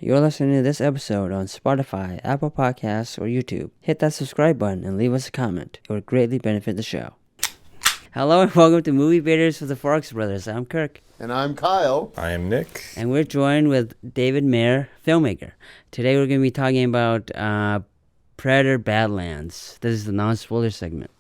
You're listening to this episode on Spotify, Apple Podcasts, or YouTube. Hit that subscribe button and leave us a comment. It would greatly benefit the show. Hello and welcome to Movie Baiters with the Farx brothers. I'm Kirk. And I'm Kyle. I am Nick. And we're joined with David Mair, filmmaker. Today we're going to be talking about Predator Badlands. This is the non-spoiler segment.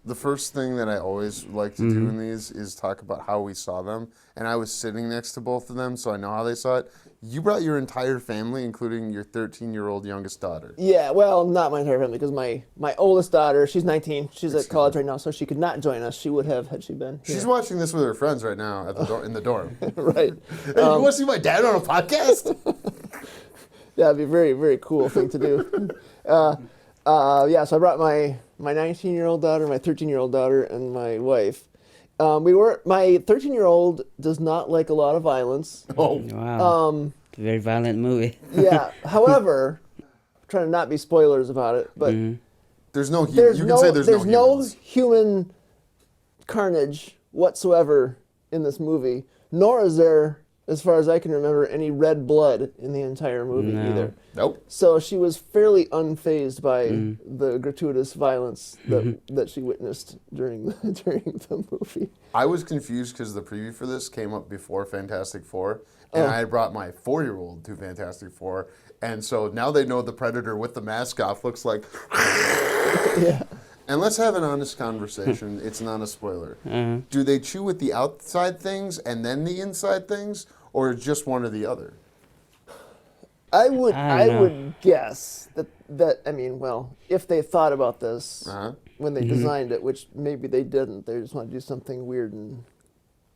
The first thing that I always like to do in these is talk about how we saw them. And I was sitting next to both of them, so I know how they saw it. You brought your entire family, including your 13-year-old youngest daughter. Yeah, well, not my entire family, because my oldest daughter, she's 19. She's at college right now, so she could not join us. She would have had she been. She's watching this with her friends right now at the in the dorm. Right. Hey, you want to see my dad on a podcast? Yeah, it'd be a very, very cool thing to do. Yeah, so I brought my 19-year-old daughter, my 13-year-old daughter, and my wife. My 13-year-old does not like a lot of violence. Oh, wow. It's a very violent movie. Yeah. However, I'm trying to not be spoilers about it, but there's no human. You can say there's no humans. Human carnage whatsoever in this movie, nor is there, as far as I can remember, any red blood in the entire movie either. Nope. So she was fairly unfazed by the gratuitous violence that she witnessed during the movie. I was confused because the preview for this came up before Fantastic Four, and I had brought my 4-year-old to Fantastic Four, and so now they know the Predator with the mask off looks like... Yeah. And let's have an honest conversation. It's not a spoiler. Do they chew with the outside things and then the inside things, or just one or the other? I would guess that I mean, well, if they thought about this when they designed it, which maybe they didn't, they just want to do something weird and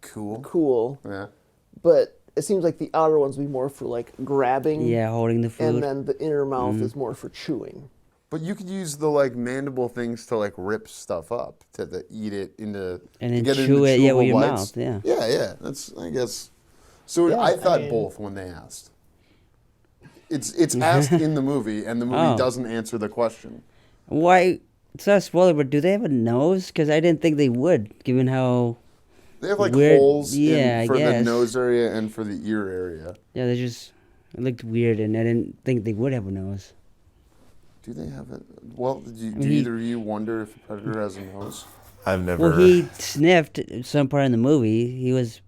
cool. Yeah. But it seems like the outer ones would be more for like grabbing. Yeah, holding the food. And then the inner mouth is more for chewing. But you could use the like mandible things to like rip stuff up to eat it into and then get chew it with your bites. mouth. Yeah. That's I guess. So yeah, I thought both when they asked. It's asked in the movie, and the movie doesn't answer the question. Why? It's not a spoiler, but do they have a nose? Because I didn't think they would, given how they have like weird, holes for the nose area and for the ear area. Yeah, it looked weird, and I didn't think they would have a nose. Do they have it? Well, do either of you wonder if a predator has a nose? I've never... Well, he sniffed at some part in the movie. He was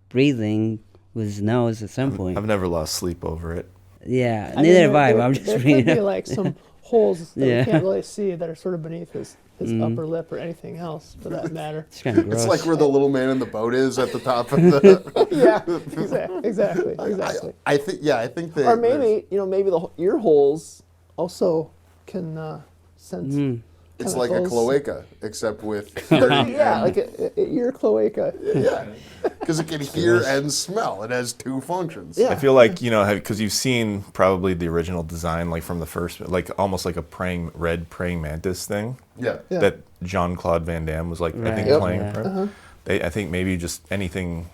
breathing with his nose at some point. I've never lost sleep over it. Yeah, neither have I, but I'm just reading it. There could be like some holes that we can't really see that are sort of beneath his upper lip or anything else, for that matter. It's kind of gross. It's like where the little man in the boat is at the top of the... Yeah, exactly. I think that... Or maybe, maybe the ear holes also can sense... It's like a cloaca, except with... like an ear cloaca. Yeah, because it can hear and smell. It has two functions. Yeah. I feel like, because you've seen probably the original design, like from the first, like almost like a red praying mantis thing. Yeah. That Jean-Claude Van Damme was like, I think, playing. Yeah. I think maybe just anything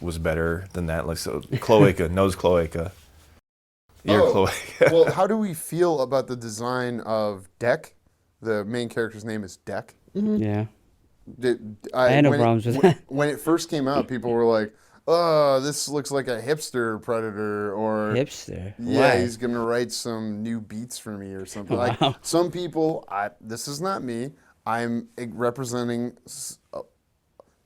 was better than that. Like, so cloaca, nose cloaca, ear cloaca. Well, how do we feel about the design of Deck? The main character's name is Deck. Yeah. I had no problems with that. When it first came out, people were like, "Oh, this looks like a hipster predator," or hipster. Yeah, Why? he's gonna write some new beats for me or something. Wow. Like some people, this is not me. I'm representing.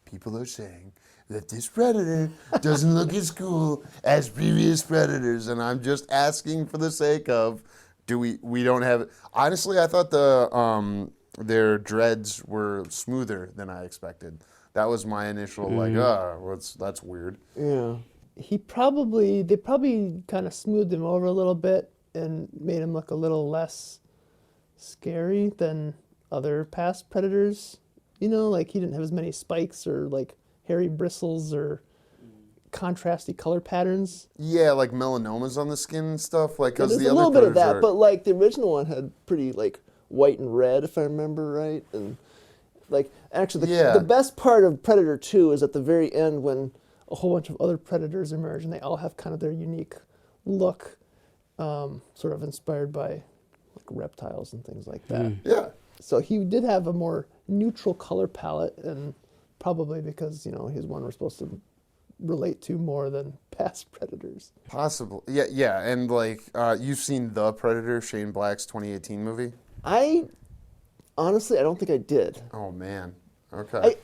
People are saying that this predator doesn't look as cool as previous predators, and I'm just asking for the sake of. We don't have... Honestly, I thought their dreads were smoother than I expected. That was my initial, that's weird. Yeah. They probably kind of smoothed him over a little bit and made him look a little less scary than other past predators. Like he didn't have as many spikes or like hairy bristles or contrasty color patterns. Yeah, like melanomas on the skin and stuff. Like, There's the a other little bit of that, are... but like the original one had pretty like white and red, if I remember right. And like actually, the best part of Predator 2 is at the very end when a whole bunch of other predators emerge and they all have kind of their unique look, sort of inspired by like reptiles and things like that. Yeah. So he did have a more neutral color palette, and probably because his one we're supposed to relate to more than past Predators. Possible. Yeah, and like you've seen The Predator, Shane Black's 2018 movie? Honestly, I don't think I did. Oh man. Okay.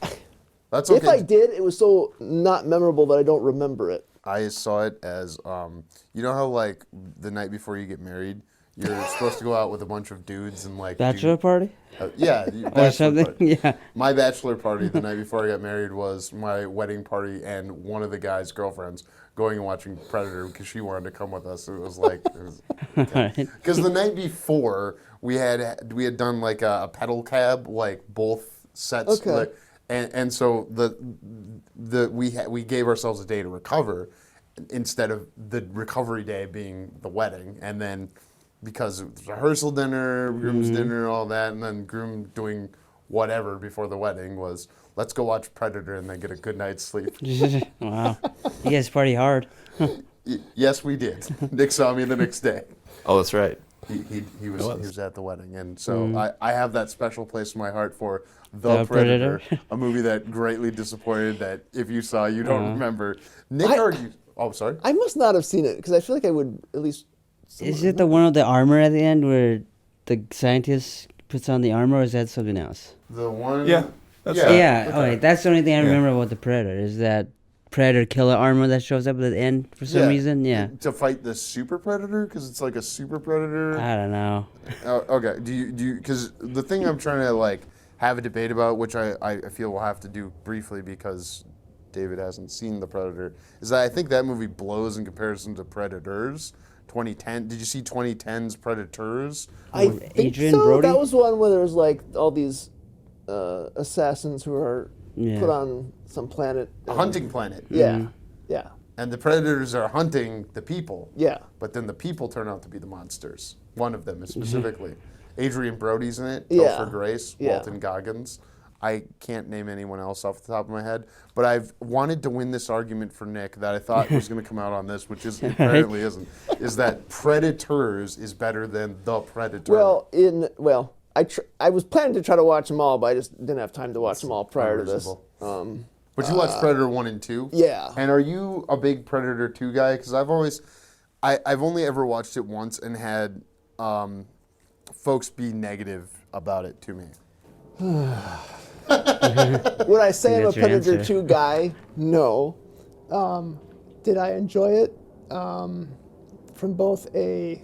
That's If okay. I did, it was so not memorable that I don't remember it. I saw it as you know how like the night before you get married, you're supposed to go out with a bunch of dudes and like Bachelor party? Yeah, Or bachelor something? party. Yeah. My bachelor party the night before I got married was my wedding party and one of the guy's girlfriends going and watching Predator because she wanted to come with us. It was like, because the night before we had done like a pedal cab, like both sets, Okay. like, and so we gave ourselves a day to recover instead of the recovery day being the wedding, and then. Because it was rehearsal dinner, groom's dinner, all that, and then groom doing whatever before the wedding was, let's go watch Predator and then get a good night's sleep. Wow. You guys party hard. Yes, we did. Nick saw me the next day. Oh, that's right. He was at the wedding, and so I have that special place in my heart for The Predator. Predator, a movie that greatly disappointed that if you saw, you don't remember. Nick argued. Oh, sorry. I must not have seen it because I feel like I would at least. Is it the one with the armor at the end where the scientist puts on the armor, or is that something else? The one. Yeah. That's Yeah, okay. That's the only thing I Yeah. remember about the Predator, is that Predator killer armor that shows up at the end for some reason. Yeah. To fight the Super Predator, because it's like a Super Predator. I don't know. Okay. Do you? Because the thing I'm trying to like have a debate about, which I feel we'll have to do briefly because David hasn't seen the Predator, is that I think that movie blows in comparison to Predators. 2010. Did you see 2010's Predators? I think Adrian so. Brody? That was one where there was like all these assassins who are put on some planet. A hunting planet. Yeah, yeah, And the Predators are hunting the people. yeah. But then the people turn out to be the monsters. One of them is specifically. Adrian Brody's in it. Yeah. Topher Grace. Yeah. Walton Goggins. I can't name anyone else off the top of my head, but I've wanted to win this argument for Nick that I thought was going to come out on this, which is apparently isn't. Is that Predators is better than The Predator? I was planning to try to watch them all, but I just didn't have time to watch them all prior to this. Unreasonable. But you watched Predator 1 and 2? Yeah. And are you a big Predator 2 guy? Because I've only ever watched it once and had folks be negative about it to me. Would I say I'm a that's your Predator answer. 2 guy? No. Did I enjoy it? From both a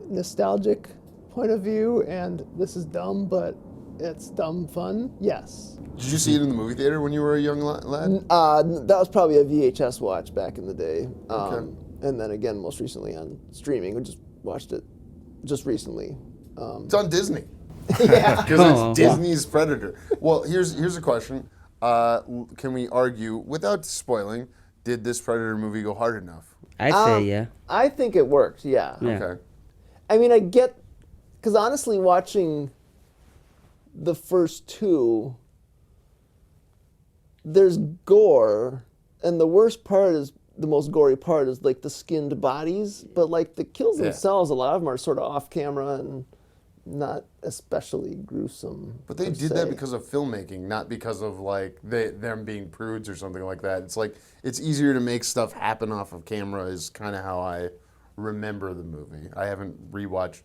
nostalgic point of view and this is dumb, but it's dumb fun? Yes. Did you see it in the movie theater when you were a young lad? That was probably a VHS watch back in the day. Okay. And then again, most recently on streaming. We just watched it just recently. It's on Disney. Yeah. Because Oh, it's Disney's Predator. Well, here's a question. Can we argue, without spoiling, did this Predator movie go hard enough? I'd say yeah. I think it worked, yeah. Yeah. Okay. I mean, I get, because honestly, watching the first two, there's gore, and the worst part is, the most gory part is like the skinned bodies, but like the kills themselves, a lot of them are sort of off camera and not especially gruesome. But they per did se. that because of filmmaking, not because of like them being prudes or something like that. It's like it's easier to make stuff happen off of camera is kind of how I remember the movie. I haven't rewatched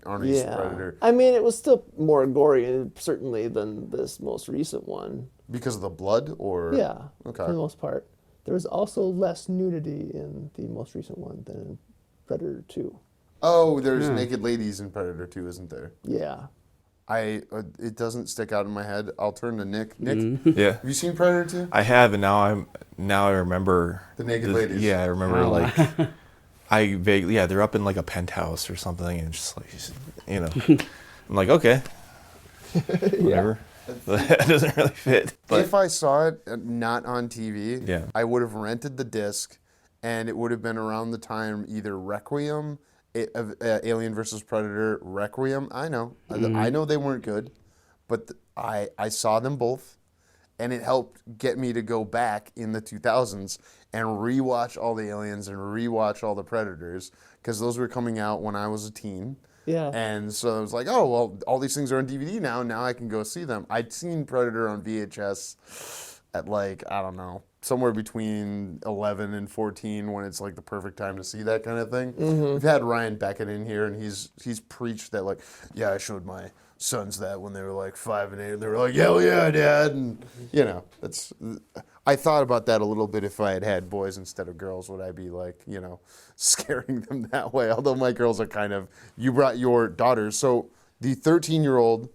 Arnie's Predator I mean, it was still more gory, certainly, than this most recent one. because of the blood, or Yeah, Okay. for the most part. There was also less nudity in the most recent one than in Predator 2. Oh, there's naked ladies in Predator 2, isn't there? Yeah. It doesn't stick out in my head. I'll turn to Nick. Nick, Yeah. have you seen Predator 2? I have, and now I remember The naked ladies. Yeah, I remember Oh. like I vaguely they're up in like a penthouse or something, and just like I'm like okay, whatever. That doesn't really fit. But If I saw it not on TV, Yeah. I would have rented the disc, and it would have been around the time either Requiem, Alien vs. Predator, Requiem. I know they weren't good, but I saw them both, and it helped get me to go back in the 2000s and rewatch all the Aliens and rewatch all the Predators, because those were coming out when I was a teen. Yeah. And so I was like, oh, well, all these things are on DVD now. Now I can go see them. I'd seen Predator on VHS at like, I don't know, somewhere between 11 and 14 when it's like the perfect time to see that kind of thing. We've had Ryan Beckett in here, and he's preached that, like, yeah, I showed my sons that when they were like 5 and 8, and they were like, hell yeah, Dad, and you know, that's. I thought about that a little bit. If I had had boys instead of girls, would I be like, you know, scaring them that way? Although my girls are kind of. You brought your daughters, so the 13-year-old,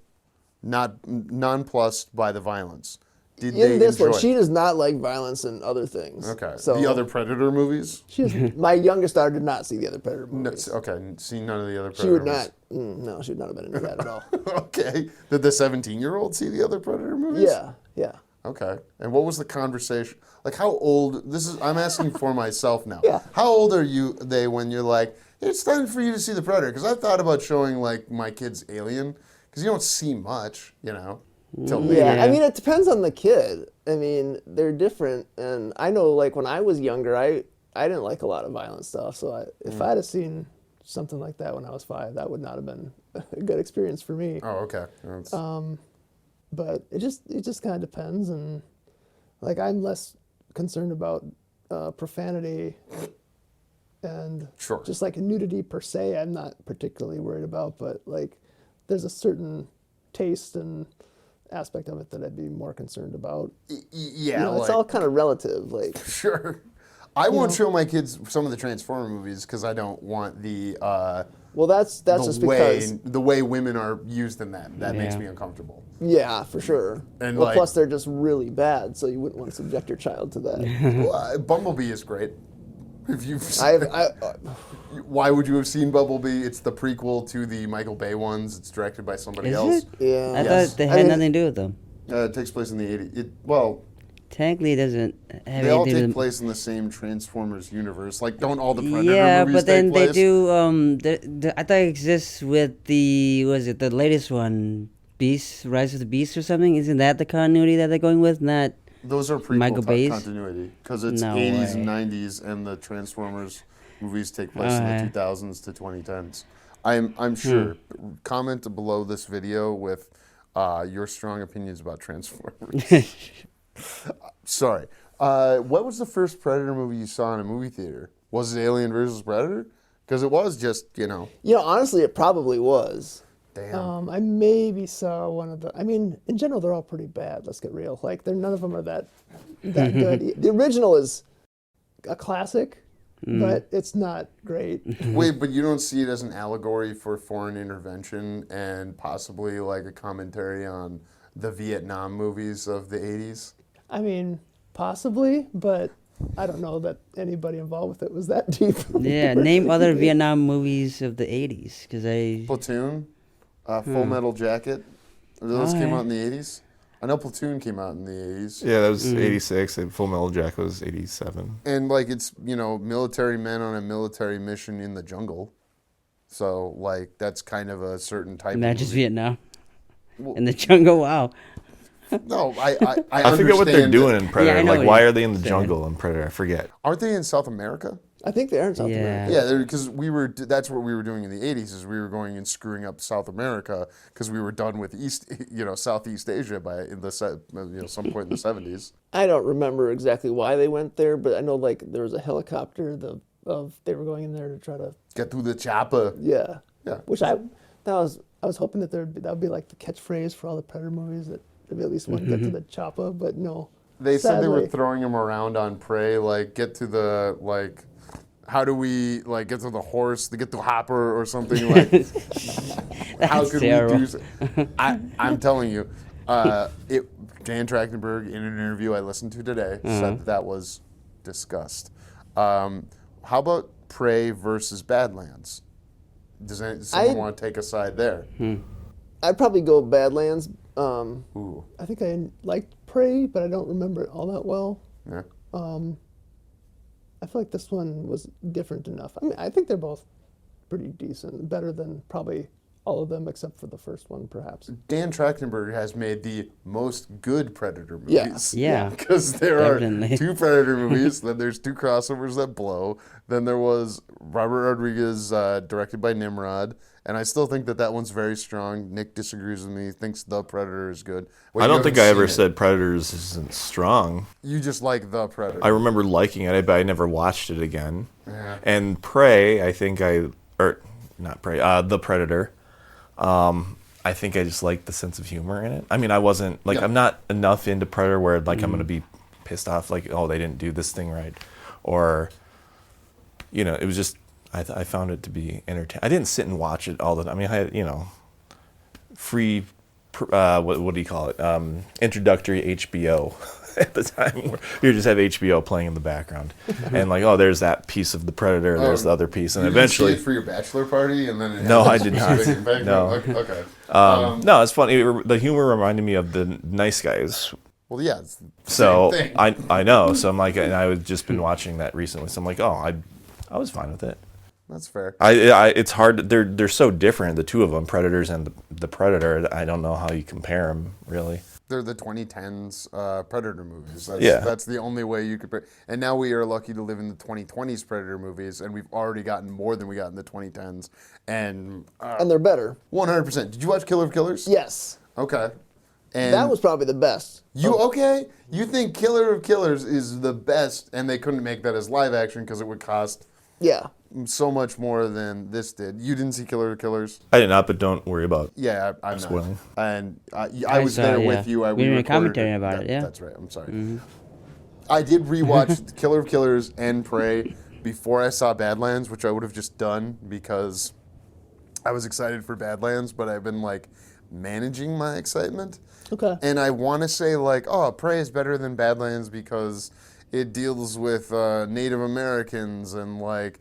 not nonplussed by the violence. Did they In this enjoy one, it? she does not like violence and other things. Okay. So The other Predator movies? my youngest daughter did not see the other Predator No, movies. okay. See none of the other Predator She would movies? not. No, she would not have been into that at all. Okay. Did the 17-year-old see the other Predator movies? Yeah. Okay. And what was the conversation? Like, how old? I'm asking for myself now. Yeah. How old are they when you're like, it's time for you to see the Predator? Because I've thought about showing, like, my kids Alien, because you don't see much, you know, till later. Yeah, I mean, it depends on the kid. I mean, they're different, and I know, like, when I was younger, I didn't like a lot of violent stuff, so if I'd have seen something like that when I was 5, that would not have been a good experience for me. Oh, okay. But it just kind of depends, and, like, I'm less concerned about profanity and Sure. just, like, nudity per se, I'm not particularly worried about, but, like, there's a certain taste and aspect of it that I'd be more concerned about. Yeah. You know, it's like, all kind of relative. Like, Sure. I won't show my kids some of the Transformer movies because I don't want the well, that's just because the way women are used in that. That makes Yeah. me uncomfortable. yeah, for sure. And, well, like- plus they're just really bad, so you wouldn't want to subject your child to that. Well, Bumblebee is great. If you've why would you have seen Bumblebee? It's the prequel to the Michael Bay ones. It's directed by somebody Is else. it? yeah. I Yes. thought they I had mean- nothing to do with them. It takes place in the 80s. Well, Technically, it doesn't have they all anything to take do. place in the same Transformers universe. Like, don't all the Predator Yeah, movies but then take they place? do. I thought it exists with the the latest one, Beast, Rise of the Beast or something. Isn't that the continuity that they're going with? Not. Those are prequel Michael Bay's? continuity because it's No 80s way. and 90s, and the Transformers movies take place in Alright. the 2000s to 2010s. I'm sure. Comment below this video with your strong opinions about Transformers. Sorry. What was the first Predator movie you saw in a movie theater? Was it Alien versus Predator? Because it was just, you know, Honestly, it probably was. damn. I maybe saw one of the. I mean, in general, they're all pretty bad. Let's get real. Like, none of them are that good. The original is a classic, but it's not great. Wait, but you don't see it as an allegory for foreign intervention and possibly like a commentary on the Vietnam movies of the 80s? I mean, possibly, but I don't know that anybody involved with it was that deep. Yeah, name other Vietnam movies of the 80s, because I. Platoon, Full Metal Jacket. Those came Alright. out in the 80s. I know Platoon came out in the 80s. Yeah, that was 86. And Full Metal Jacket was 87. And like it's, you know, military men on a military mission in the jungle. So like that's kind of a certain type Not of just movie. Vietnam. In the jungle, wow. No, I I forget what they're understand doing that- in Predator. I know Like, what why you're are they in the saying. jungle in Predator? I forget. Aren't they in South America? I think they are in South Yeah. America. Yeah, because that's what we were doing in the 80s is we were going and screwing up South America because we were done with Southeast Asia some point in the 70s. I don't remember exactly why they went there, but I know like there was a helicopter. They were going in there to try to. Get through the chopper. Yeah. Yeah. Which I was hoping that that would be like the catchphrase for all the Predator movies, that there'd be at least one get to the chopper, but no. They said they were Sadly. throwing him around on prey, like get to the how do we like get to the horse to get to Hopper or something like? How That's could terrible. we do? I'm telling you, Dan Trachtenberg in an interview I listened to today said that was discussed. How about Prey versus Badlands? Does someone want to take a side there? I'd probably go Badlands. Ooh, I think I liked Prey, but I don't remember it all that well. yeah. I feel like this one was different enough. I mean, I think they're both pretty decent, better than probably all of them except for the first one, perhaps. Dan Trachtenberg has made the most good Predator movies. Yeah. Because there Definitely. are 2 Predator movies, then there's 2 crossovers that blow, then there was Robert Rodriguez, directed by Nimrod, and I still think that one's very strong. Nick disagrees with me, thinks The Predator is good. Well, I you don't think haven't I ever seen it. said Predators isn't strong. You just like The Predator. I remember liking it, but I never watched it again. Yeah. And Prey, The Predator. I think I just like the sense of humor in it. I mean, I wasn't like I'm not enough into Predator where like I'm gonna be pissed off like, oh, they didn't do this thing right, or it was just I found it to be entertaining. I didn't sit and watch it all the time. I mean, I had free what do you call it? Introductory HBO at the time where you just have HBO playing in the background, and like, oh, there's that piece of the Predator, and there's the other piece, and You eventually. didn't see it for your bachelor party, and then it No, had I did this not. big No. Okay. No, it's funny. The humor reminded me of the Nice Guys. Well, yeah. It's the So same thing. I know. So I'm like, and I had just been watching that recently. So I'm like, oh, I was fine with it. That's fair. It's hard. They're so different. The two of them, Predators and the Predator. I don't know how you compare them really. They're the 2010s Predator movies. That's the only way you could. And now we are lucky to live in the 2020s Predator movies, and we've already gotten more than we got in the 2010s. And they're better. 100%. Did you watch Killer of Killers? Yes. Okay. And That was probably the best. okay? You think Killer of Killers is the best, and they couldn't make that as live action because it would cost Yeah. so much more than this did. You didn't see Killer of Killers? I did not, but don't worry about. Yeah, I'm not. Spoiling. And I was saw, there yeah. with you. We did a commentary about it, yeah. That's right. I'm sorry. I did rewatch Killer of Killers and Prey before I saw Badlands, which I would have just done because I was excited for Badlands, but I've been like managing my excitement. Okay. And I want to say like, oh, Prey is better than Badlands because it deals with Native Americans and like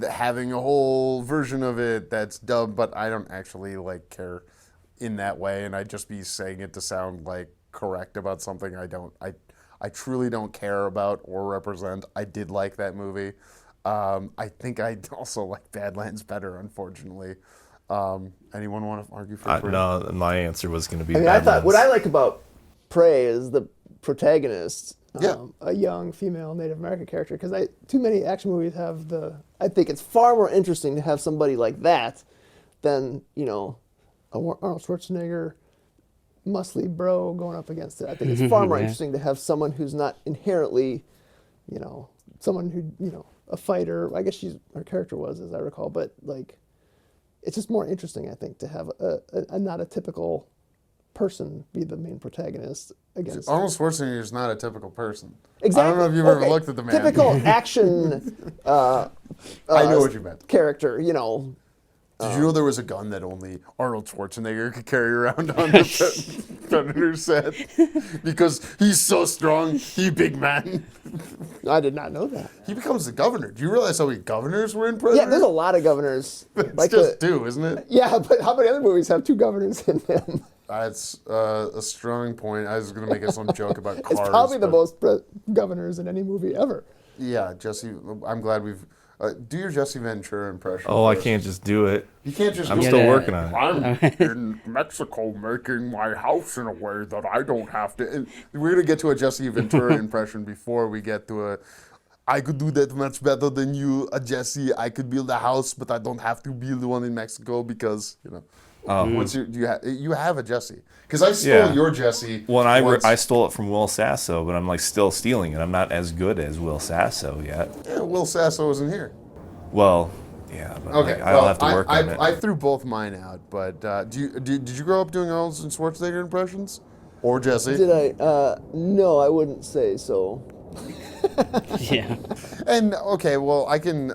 having a whole version of it that's dubbed, but I don't actually like care in that way, and I'd just be saying it to sound like correct about something I truly don't care about or represent. I did like that movie. I think I also like Badlands better, unfortunately. Anyone want to argue for Prey? No, my answer was going to be. I mean, I Badlands. thought what I like about Prey is the protagonist, A young female Native American character, because too many action movies have the. I think it's far more interesting to have somebody like that than, a Arnold Schwarzenegger, muscly bro going up against it. I think it's far more Yeah. interesting to have someone who's not inherently, Someone who, a fighter. I guess her character was, as I recall, but like, it's just more interesting, I think, to have a not a typical person be the main protagonist against. Arnold Schwarzenegger is not a typical person. exactly. I don't know if you've ever looked at the man. Typical action I know what you meant. character, Did you know there was a gun that only Arnold Schwarzenegger could carry around on the Predator set? Because he's so strong, he big man. I did not know that. He becomes the governor. Do you realize how many governors were in Predator? Yeah, there's a lot of governors. It's just two, isn't it? Yeah, but how many other movies have two governors in them? That's a strong point. I was going to make some joke about cars. It's probably the but- most. Governors in any movie ever. Yeah, Jesse, I'm glad we've... do your Jesse Ventura impression. Oh, I first. can't just do it. You can't just... I'm go, still Yeah. working on it. I'm in Mexico making my house in a way that I don't have to... And we're going to get to a Jesse Ventura impression before we get to a... I could do that much better than you, Jesse. I could build a house, but I don't have to build one in Mexico because, What's you have a Jesse? Because I stole Yeah. your Jesse. Well, once. I stole it from Will Sasso, but I'm like still stealing it. I'm not as good as Will Sasso yet. Yeah, Will Sasso isn't here. Well, yeah, but Okay, like, I'll have to work on it. I threw both mine out, but did you grow up doing Arnold and Schwarzenegger impressions, or Jesse? Did I? No, I wouldn't say so. Yeah. And okay, well, I can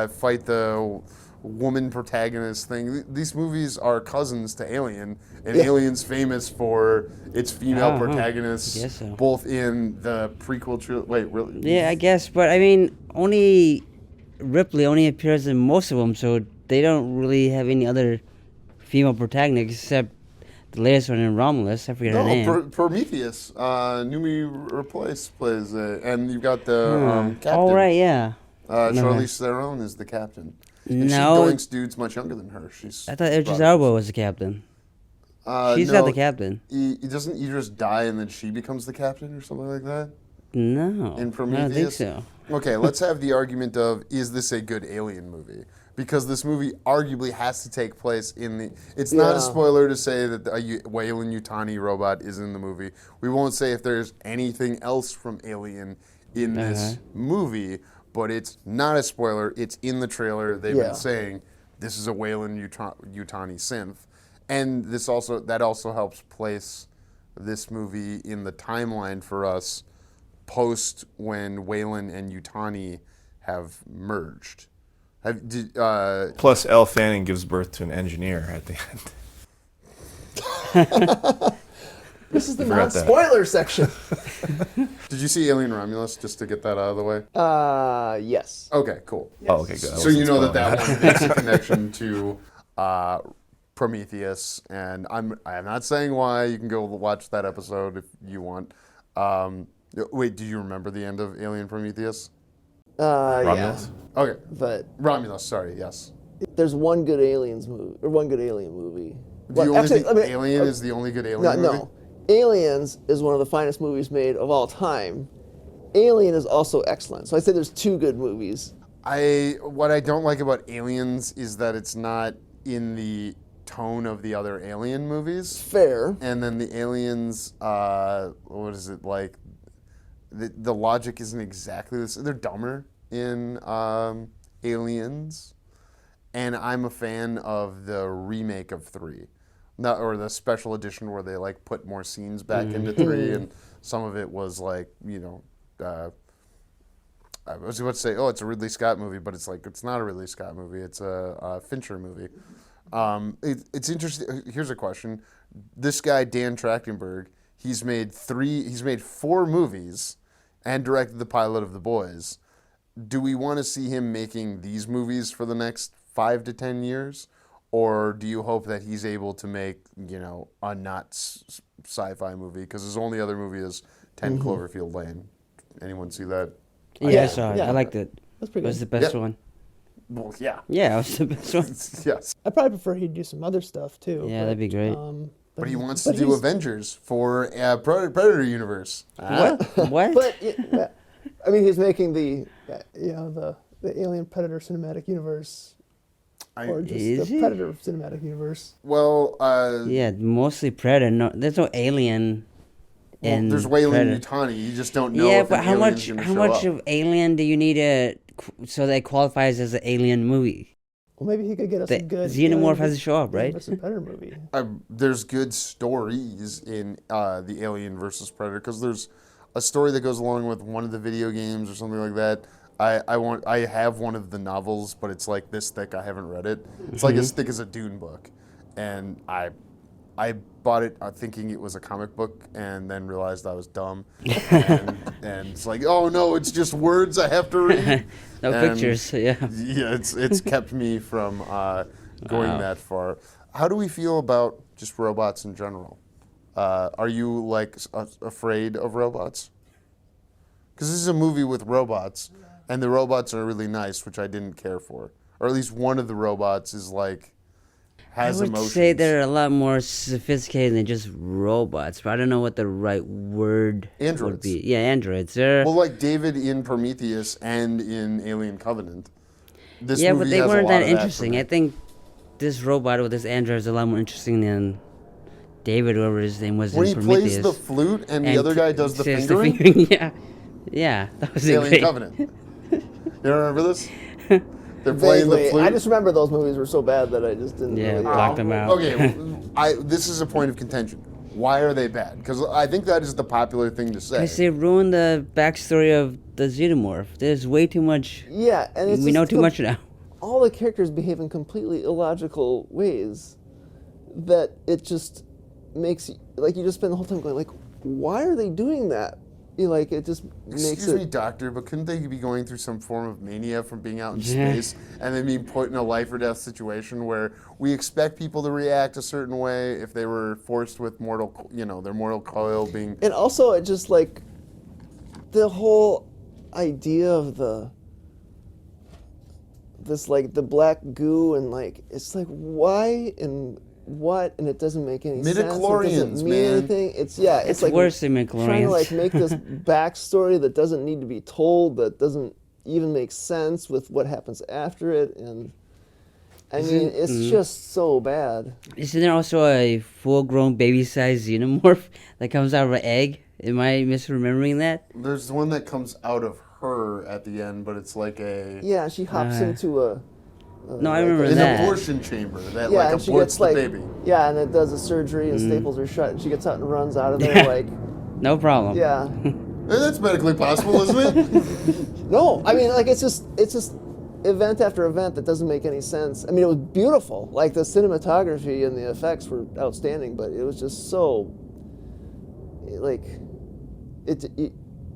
fight the woman protagonist thing. These movies are cousins to Alien, and Alien's famous for its female protagonists, guess so. both in the prequel trilogy. Wait, really? Yeah, I guess, but I mean, Ripley only appears in most of them, so they don't really have any other female protagonists except the latest one in Romulus. I forget her name. No, Prometheus. Numi Rapace plays it, and you've got the captain. Oh right, yeah. Charlize Theron is the captain. And she No. doinks dudes much younger than her. I thought Idris Elba was the captain. She's no, not the captain. Doesn't Idris die and then she becomes the captain or something like that? No. In I Prometheus? don't think so. Okay, let's have the argument of, is this a good Alien movie? Because this movie arguably has to take place in the... It's not a spoiler to say that a Weyland-Yutani robot is in the movie. We won't say if there's anything else from Alien in this movie, but it's not a spoiler. It's in the trailer. They've been saying this is a Weyland-Yutani synth. And that also helps place this movie in the timeline for us post when Weyland and Yutani have merged. Plus, Elle Fanning gives birth to an engineer at the end. This is the non-spoiler section. Did you see Alien Romulus, just to get that out of the way? Yes. Okay, cool. Yes. Oh, okay, good. So you know that one makes a connection to Prometheus, and I'm not saying why. You can go watch that episode if you want. Wait, do you remember the end of Alien Prometheus? Romulus? Yeah. Okay. But Romulus, sorry, yes. there's one good Aliens movie, or one good Alien movie. Do you only think Alien is the only good Alien movie? No. Aliens is one of the finest movies made of all time. Alien is also excellent. So I'd say there's two good movies. What I don't like about Aliens is that it's not in the tone of the other Alien movies. Fair. And then the Aliens, what is it like? The logic isn't exactly the same. They're dumber in Aliens, and I'm a fan of the remake of 3, or the special edition where they like put more scenes back into 3, and some of it was like I was about to say, it's a Ridley Scott movie, but it's like it's not a Ridley Scott movie. It's a Fincher movie. It's interesting. Here's a question: this guy Dan Trachtenberg, he's made 4 movies, and directed the pilot of The Boys. Do we want to see him making these movies for the next 5 to 10 years, or do you hope that he's able to make a not sci-fi movie? Because his only other movie is 10 Cloverfield Lane. Anyone see that? Yeah, I saw it. Yeah. I liked it. That's pretty It was good. the best one. Well, yeah. Yeah, it was the best one. Yes. I probably prefer he'd do some other stuff too. Yeah, that'd be great. But he wants to do Avengers for Predator universe. What? But I mean, he's making the the Alien Predator cinematic universe, or just Is the he? Predator cinematic universe. Well, Yeah, mostly Predator. No, there's no Alien. In there's Weyland Predator. Yutani. You just don't know Yeah, if but an how alien's much? gonna How show much up. of Alien do you need so that it qualifies as an Alien movie? Well, maybe he could get us The a good Xenomorph Alien has to show up, right? versus Predator movie. There's good stories in the Alien versus Predator because there's a story that goes along with one of the video games or something like that. I have one of the novels, but it's like this thick. I haven't read it. It's like as thick as a Dune book, and I bought it thinking it was a comic book, and then realized I was dumb. and it's like, oh no, it's just words I have to read. No pictures. Yeah. Yeah, it's kept me from going that far. How do we feel about just robots in general? Are you like afraid of robots? Because this is a movie with robots, and the robots are really nice, which I didn't care for. Or at least one of the robots is like has I would emotions. say they're a lot more sophisticated than just robots, but I don't know what the right word would Androids. be. Yeah, androids. They're Well, like David in Prometheus and in Alien Covenant. This yeah, movie but they has a weren't lot that of interesting. for me. I think this robot with this android is a lot more interesting than David, whoever his name was When in he Prometheus. plays the flute and the other guy does the says fingering, yeah, that was Alien great. Covenant. You don't remember this? They're playing the vaguely, flute. I just remember those movies were so bad that I just didn't. Yeah, really, blocked them out. Okay, this is a point of contention. Why are they bad? Because I think that is the popular thing to say. Because they ruined the backstory of the Xenomorph. There's way too much. Yeah, and it's We just know too much now. All the characters behave in completely illogical ways that it just makes you just spend the whole time going like, why are they doing that? It just makes Excuse me, it. doctor, but couldn't they be going through some form of mania from being out in Yeah. space and then being put in a life or death situation where we expect people to react a certain way if they were forced with their mortal coil being... And also, it just the whole idea of this like the black goo and like it's like why and what, and it doesn't make any sense. It doesn't mean anything. It's like worse than midichlorians. Trying to like make this backstory that doesn't need to be told, that doesn't even make sense with what happens after it, and I mean it's just so bad. Isn't there also a full-grown baby-sized xenomorph that comes out of an egg? Am I misremembering that? There's one that comes out of her at the end, but it's like a she hops into a no, I remember an that. abortion chamber that and like she aborts gets the like baby. and it does a surgery and staples her shut, and she gets out and runs out of there like No problem. That's medically possible, isn't it? No, I mean like it's just event after event that doesn't make any sense. I mean, it was beautiful. Like the cinematography and the effects were outstanding, but it was just so like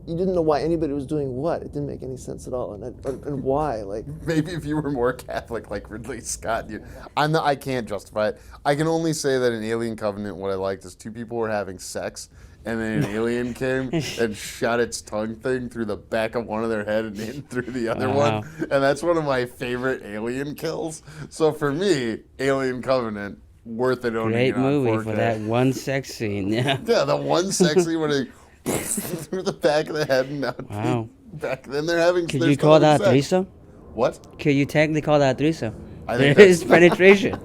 you didn't know why anybody was doing what. It didn't make any sense at all, and why. Like maybe if you were more Catholic like Ridley Scott, I can't justify it. I can only say that in Alien Covenant, what I liked is two people were having sex, and then an alien came and shot its tongue thing through the back of one of their head and in through the other one, and that's one of my favorite alien kills. So for me, Alien Covenant, worth it owning. Great movie for that one sex scene. Yeah, the one sex scene where they through the back of the head and out. Wow. Back then they're having. Could you call that a threesome? What? Could you technically call that a threesome? I think there is penetration.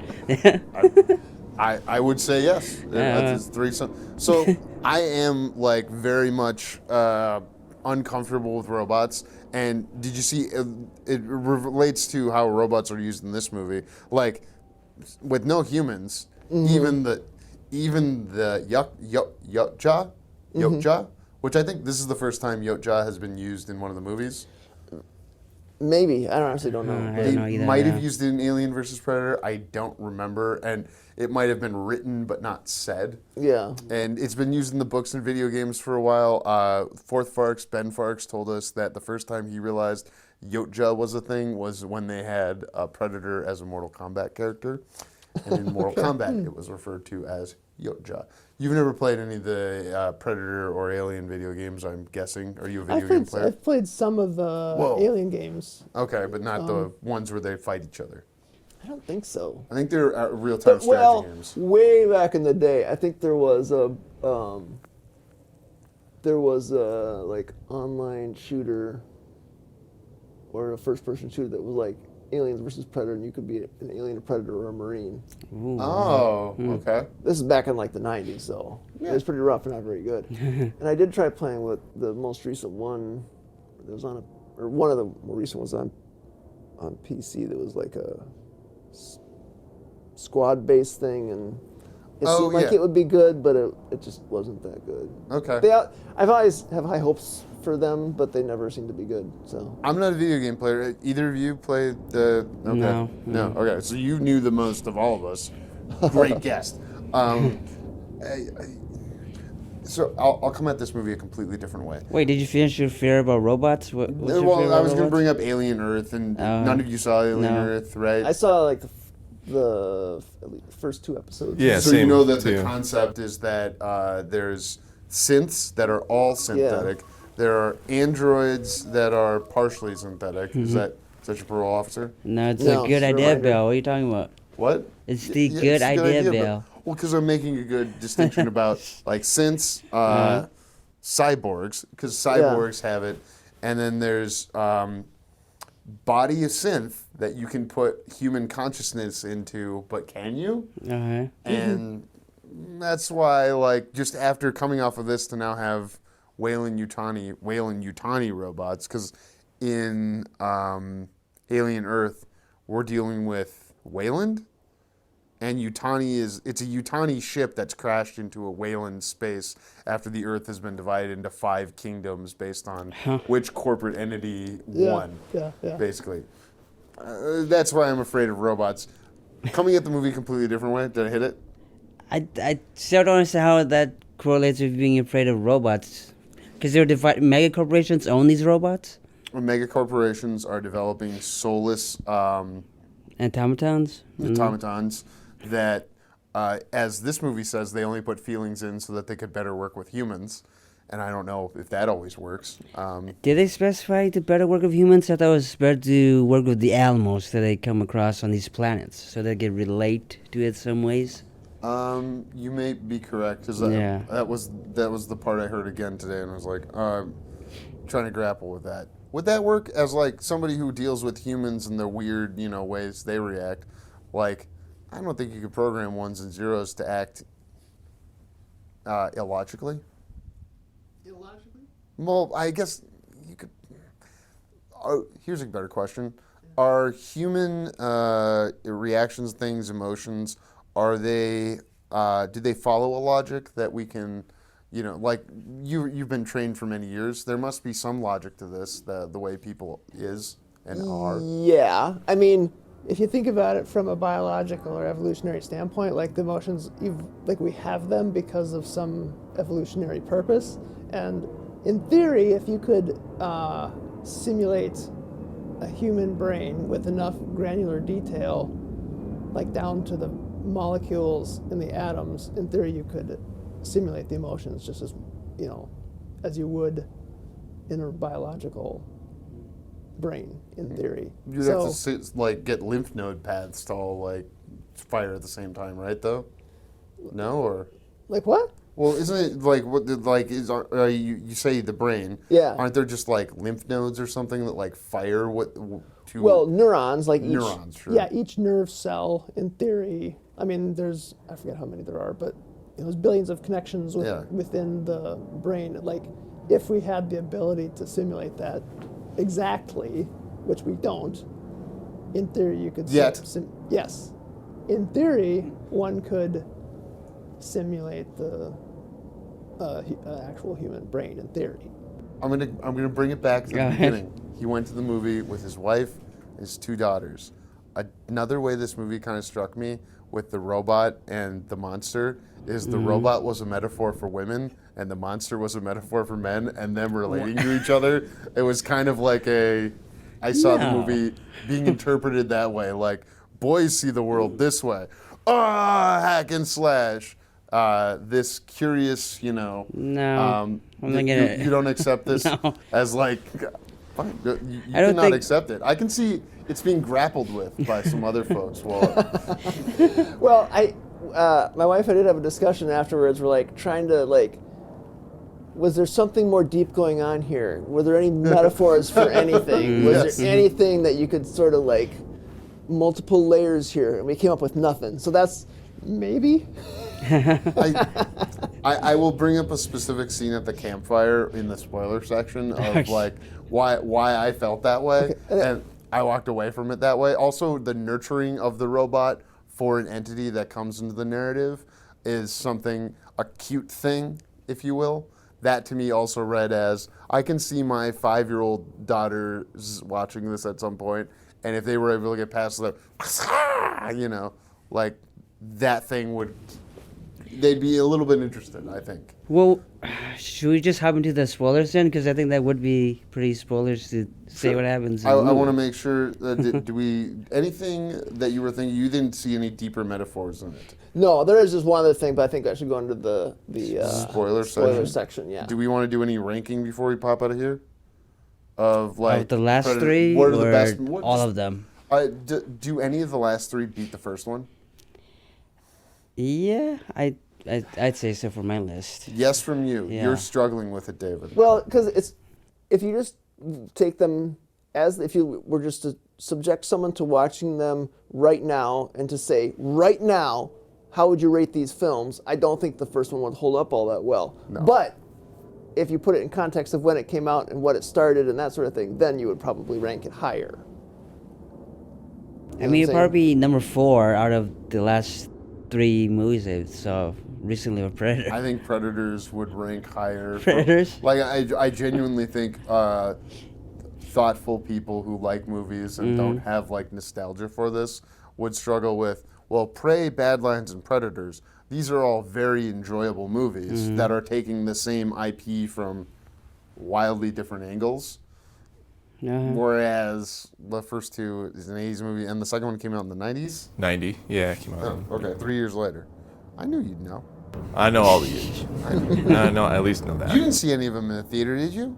I would say yes. It's threesome. So I am like very much uncomfortable with robots. And did you see? It relates to how robots are used in this movie. Like with no humans, even the Yautja, which I think this is the first time Yautja has been used in one of the movies. Maybe. I honestly don't know. They might have used it in Alien vs. Predator. I don't remember. And it might have been written but not said. Yeah. And it's been used in the books and video games for a while. Fourth Farx, Ben Farx, told us that the first time he realized Yautja was a thing was when they had a Predator as a Mortal Kombat character. And in Mortal Kombat, it was referred to as Yautja. You've never played any of the Predator or Alien video games, I'm guessing. Are you a video game player? I've played some of the Alien games. Okay, but not the ones where they fight each other. I don't think so. I think they're real-time strategy games. Way back in the day, I think there was a like online shooter or a first-person shooter that was like Aliens versus Predator, and you could be an alien, a predator, or a marine. Ooh. Oh, okay. This is back in like the 90s, so it was pretty rough and not very good. And I did try playing with the most recent one. That was one of the more recent ones on PC. That was like a squad-based thing, and it seemed like it would be good, but it just wasn't that good. Okay. I've always have high hopes for them, but they never seem to be good. So I'm not a video game player. Either of you played the? Okay. No. Okay. So you knew the most of all of us. Great guest. So I'll come at this movie a completely different way. Wait, did you finish your fear about robots? I was going to bring up Alien Earth, and none of you saw Alien Earth, right? I saw like the first 2 episodes. Yeah, so you know that the concept is that there's synths that are all synthetic. Yeah. There are androids that are partially synthetic. Is that your parole officer? No, it's a good idea, Bill. What are you talking about? What? It's the good idea, Bill. Well, because I'm making a good distinction about like synths, cyborgs, because cyborgs have it, and then there's body of synth that you can put human consciousness into, but can you? Uh-huh. And that's why, like, just after coming off of this to now have Weyland-Yutani robots, because in Alien Earth, we're dealing with Weyland, and it's a Yutani ship that's crashed into a Weyland space after the Earth has been divided into 5 kingdoms based on which corporate entity won, basically. That's why I'm afraid of robots. Coming at the movie a completely different way. Did I hit it? I still don't understand how that correlates with being afraid of robots. Because they're mega corporations own these robots? Mega corporations are developing soulless automatons that, as this movie says, they only put feelings in so that they could better work with humans. and I don't know if that always works. Did they specify the better work of humans? I thought it was better to work with the animals that they come across on these planets, so they can relate to it some ways. You may be correct, because Yeah. that was the part I heard again today, and I was like, trying to grapple with that. Would that work as like somebody who deals with humans and their weird, ways they react? Like, I don't think you could program ones and zeros to act illogically. Illogically? Well, I guess you could. Here's a better question: are human reactions, things, emotions? Are they? Do they follow a logic that we can? Like you've been trained for many years. There must be some logic to this, the way people is and are. Yeah, I mean, If you think about it from a biological or evolutionary standpoint, like the emotions, we have them because of some evolutionary purpose. And in theory, if you could simulate a human brain with enough granular detail, like down to the molecules in the atoms, in theory you could simulate the emotions just as you would in a biological brain, in theory. You'd have to get lymph node paths to all fire at the same time, right? Though, no, or like what? Well, isn't it you say the brain? Yeah. Aren't there just lymph nodes or something that fire to? Well, neurons, neurons. Sure. Yeah, each nerve cell, in theory. I mean, I forget how many there are, but there's billions of connections within the brain. If we had the ability to simulate that exactly, which we don't, in theory you could. Yes, in theory one could simulate the actual human brain. In theory. I'm gonna bring it back to the beginning. He went to the movie with his wife, his 2 daughters. Another way this movie kind of struck me with the robot and the monster is the robot was a metaphor for women and the monster was a metaphor for men and them relating to each other. It was kind of like I saw the movie being interpreted that way. Like, boys see the world this way. Hack and slash. This curious, No. I'm not gonna. You don't accept this as fine. You cannot accept it. I can see it's being grappled with by some other folks. Well, my wife and I did have a discussion afterwards. We're trying to was there something more deep going on here? Were there any metaphors for anything? Was there anything that you could sort of multiple layers here? And we came up with nothing. So that's maybe. I will bring up a specific scene at the campfire in the spoiler section of why I felt that way, and I walked away from it that way. Also, the nurturing of the robot for an entity that comes into the narrative is a cute thing, if you will. That to me also read as, I can see my 5-year-old daughters watching this at some point, and if they were able to get past that thing would, they'd be a little bit interested, I think. Well, should we just hop into the spoilers then? Because I think that would be pretty spoilers to say what happens. I want to make sure that anything that you were thinking, you didn't see any deeper metaphors in it? No, there is just one other thing, but I think I should go into the spoiler section. Yeah. Do we want to do any ranking before we pop out of here? Of the last Predator, 3 what are or the best, all of them? Do any of the last 3 beat the first one? Yeah, I'd say so for my list. Yes, from you. Yeah. You're struggling with it, David. Well, because if you just take them if you were just to subject someone to watching them right now and to say, right now, how would you rate these films? I don't think the first one would hold up all that well. No. But if you put it in context of when it came out and what it started and that sort of thing, then you would probably rank it higher. I mean, it'd probably be number 4 out of the last 3 movies I saw recently with Predator. I think Predators would rank higher. Predators? I genuinely think thoughtful people who like movies and don't have nostalgia for this would struggle with, Prey, Badlands, and Predators. These are all very enjoyable movies that are taking the same IP from wildly different angles. Whereas the first 2 is an 80s movie, and the second one came out in the 90s? 90, yeah, it came out. Oh, okay, 3 years later. I knew you'd know. I know all the years. I know. I at least know that. You didn't see any of them in the theater, did you?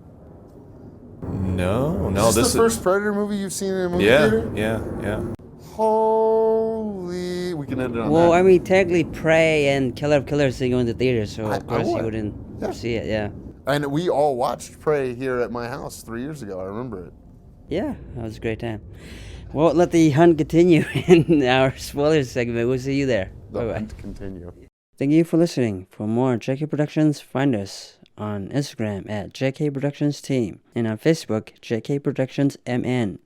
No. Is this the first Predator movie you've seen in a movie theater? Yeah. Holy... We can end it on that. Well, I mean, technically, Prey and Killer of Killers didn't go in the theater, so I of course you would. wouldn't Yeah. see it. Yeah. And we all watched Prey here at my house 3 years ago. I remember it. Yeah, that was a great time. Well, let the hunt continue in our spoilers segment. We'll see you there. The Bye-bye. hunt continue. Thank you for listening. For more JK Productions, find us on Instagram at JK Productions Team and on Facebook, JK Productions MN.